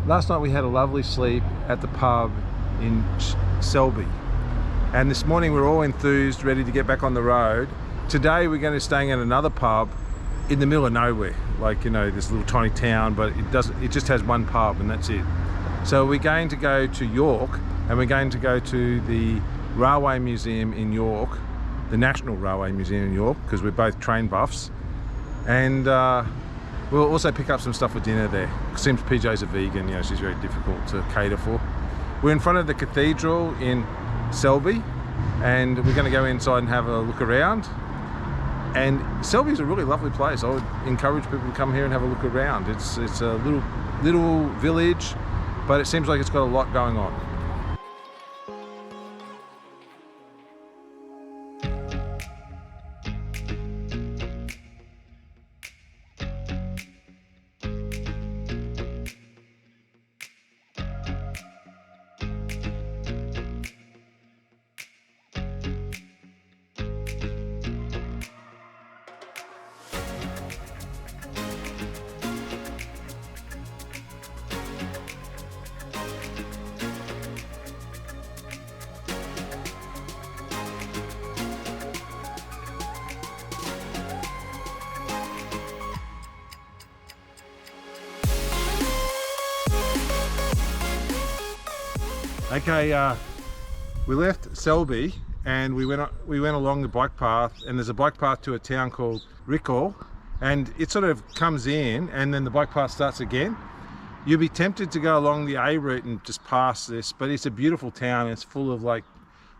last night we had a lovely sleep at the pub in Selby. And this morning we're all enthused, ready to get back on the road. Today we're going to be staying at another pub in the middle of nowhere. Like, you know, this little tiny town, but it just has one pub and that's it. So we're going to go to York, and we're going to go to the Railway Museum in York, the National Railway Museum in York, because we're both train buffs. And we'll also pick up some stuff for dinner there. It seems PJ's a vegan, you know, she's very difficult to cater for. We're in front of the cathedral in Selby, and we're going to go inside and have a look around. And Selby's a really lovely place. I would encourage people to come here and have a look around. It's a little village, but it seems like it's got a lot going on. Okay, we left Selby and we went along the bike path, and there's a bike path to a town called Rickall, and it sort of comes in and then the bike path starts again. You'll be tempted to go along the A route and just pass this, but it's a beautiful town. It's full of like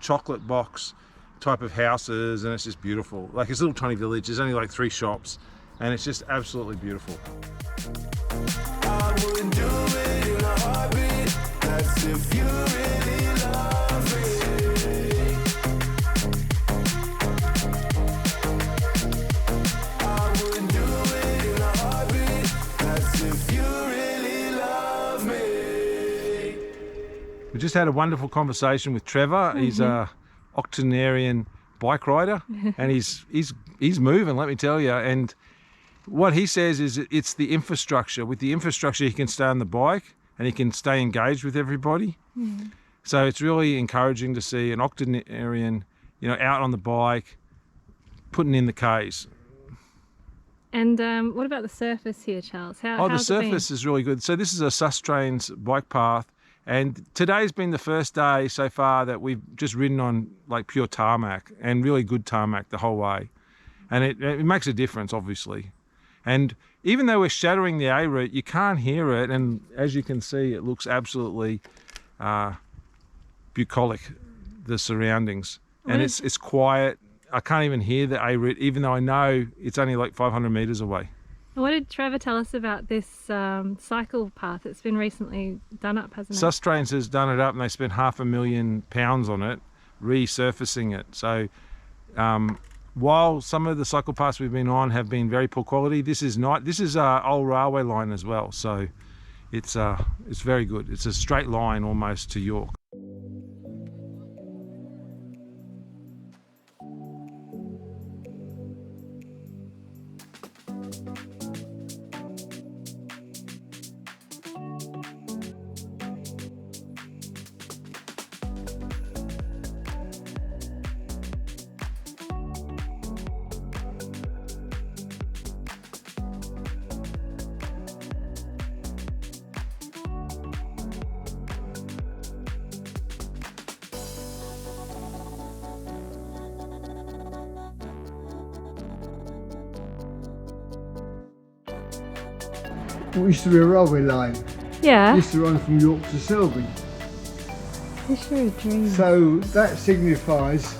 chocolate box type of houses, and it's just beautiful. Like, it's a little tiny village, there's only like 3 shops, and it's just absolutely beautiful. I wouldn't do it in a heartbeat. That's if you really love me. I wouldn't do it in a heartbeat. That's if you really love me. We just had a wonderful conversation with Trevor. He's a octogenarian bike rider, and he's moving, let me tell you. And what he says is it's the infrastructure. With the infrastructure, he can stay on the bike and he can stay engaged with everybody. So it's really encouraging to see an octogenarian, you know, out on the bike, putting in the Ks. And what about the surface here, Charles? The surface is really good. So this is a Sustrains bike path, and today's been the first day so far that we've just ridden on like pure tarmac, and really good tarmac the whole way. And it makes a difference, obviously. And even though we're shadowing the A route, you can't hear it, and as you can see, it looks absolutely bucolic, the surroundings. And it's quiet. I can't even hear the A route, even though I know it's only like 500 metres away. What did Trevor tell us about this cycle path? It's been recently done up, hasn't it? Sustrains has done it up, and they spent £500,000 on it, resurfacing it. So while some of the cycle paths we've been on have been very poor quality, this is not. This is our old railway line as well, so it's very good. It's a straight line almost to York. It used to be a railway line. Yeah. It used to run from York to Selby. It's sure a dream. So that signifies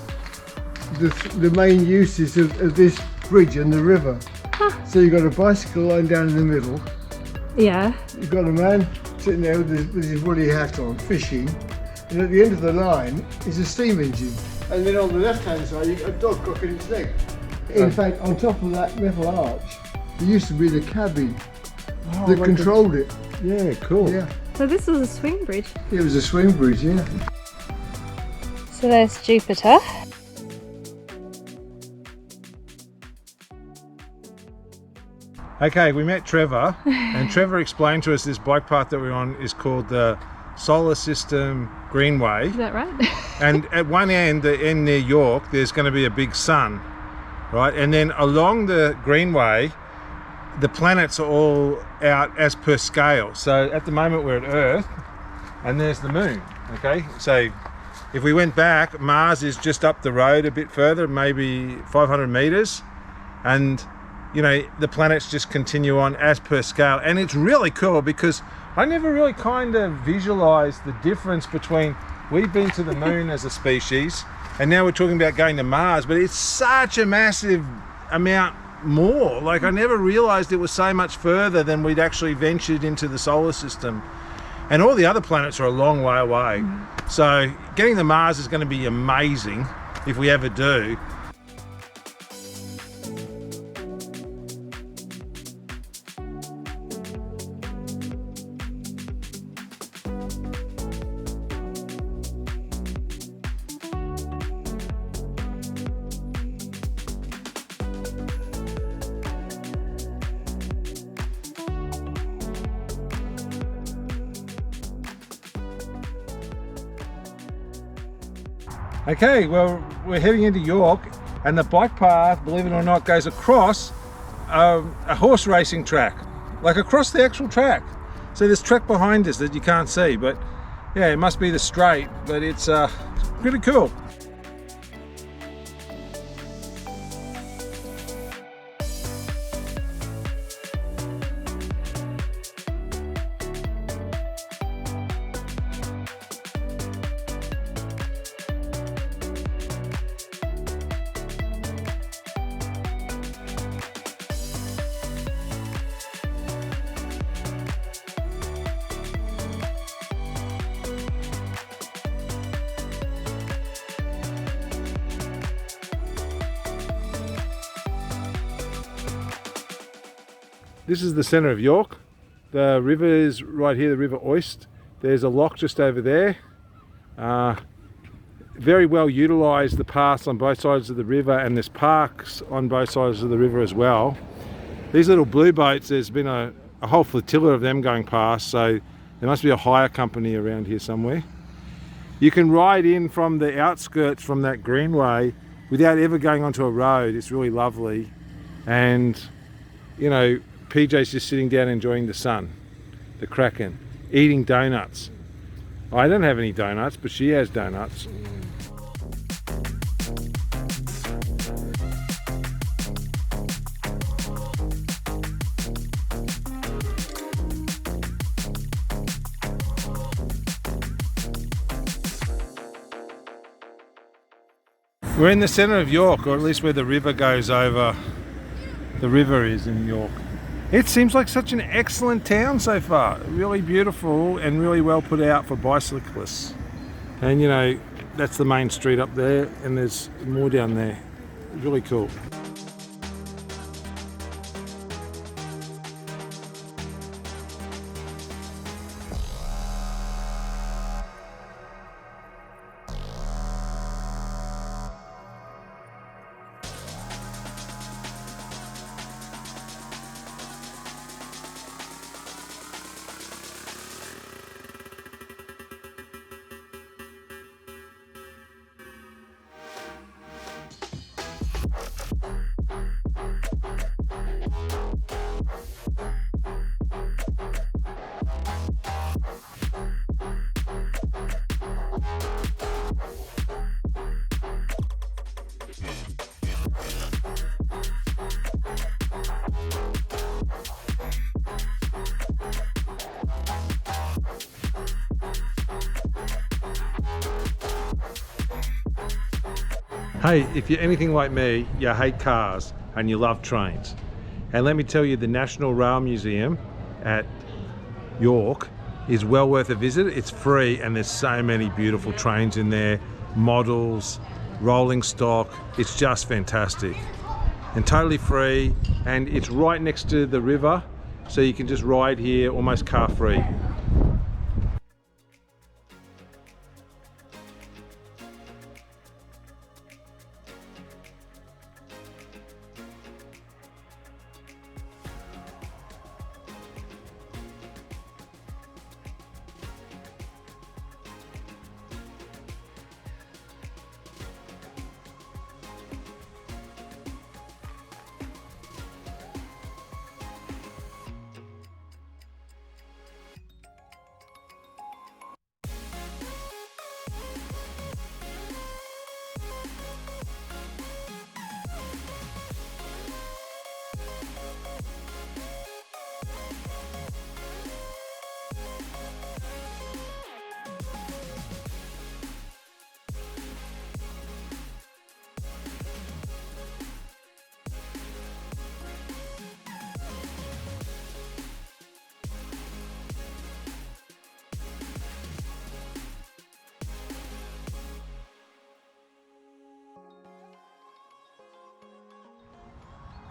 the main uses of this bridge and the river. Huh. So you've got a bicycle line down in the middle. Yeah. You've got a man sitting there with his woolly hat on, fishing. And at the end of the line is a steam engine. And then on the left-hand side, you've got a dog cocking its leg. In fact, on top of that metal arch, there used to be the cabin that controlled it. Yeah, cool. Yeah. So this was a swing bridge? It was a swing bridge, yeah. So there's Jupiter. Okay, we met Trevor, and Trevor explained to us this bike path that we're on is called the Solar System Greenway. Is that right? And at one end, the end near York, there's going to be a big sun, right? And then along the Greenway, the planets are all out as per scale. So at the moment we're at Earth, and there's the moon, okay? So if we went back, Mars is just up the road a bit further, maybe 500 meters, and you know, the planets just continue on as per scale. And it's really cool because I never really kind of visualized the difference between, we've been to the moon as a species, and now we're talking about going to Mars, but it's such a massive amount more. Like, I never realized it was so much further than we'd actually ventured into the solar system. And all the other planets are a long way away. So getting to Mars is going to be amazing if we ever do. Okay, well, we're heading into York, and the bike path, believe it or not, goes across a horse racing track, like across the actual track. So there's track behind us that you can't see, but yeah, it must be the straight, but it's pretty cool. This is the centre of York. The river is right here, the River Oist. There's a lock just over there. Very well utilised, the paths on both sides of the river, and there's parks on both sides of the river as well. These little blue boats, there's been a whole flotilla of them going past, so there must be a hire company around here somewhere. You can ride in from the outskirts from that greenway without ever going onto a road. It's really lovely. And, you know, PJ's just sitting down enjoying the sun, the Kraken, eating donuts. I don't have any donuts, but she has donuts. We're in the centre of York, or at least where the river goes over. The river is in York. It seems like such an excellent town so far. Really beautiful and really well put out for bicyclists. And you know, that's the main street up there, and there's more down there. Really cool. Hey, if you're anything like me, you hate cars and you love trains. And let me tell you, the National Rail Museum at York is well worth a visit. It's free, and there's so many beautiful trains in there, models, rolling stock. It's just fantastic and totally free, and it's right next to the river, so you can just ride here almost car free.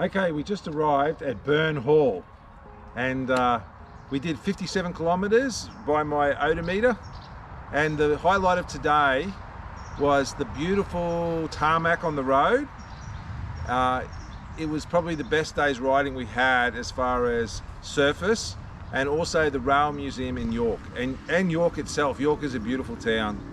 Okay, we just arrived at Burn Hall, and we did 57 kilometers by my odometer, and the highlight of today was the beautiful tarmac on the road. It was probably the best day's riding we had as far as surface, and also the Rail Museum in York, and York itself. York is a beautiful town.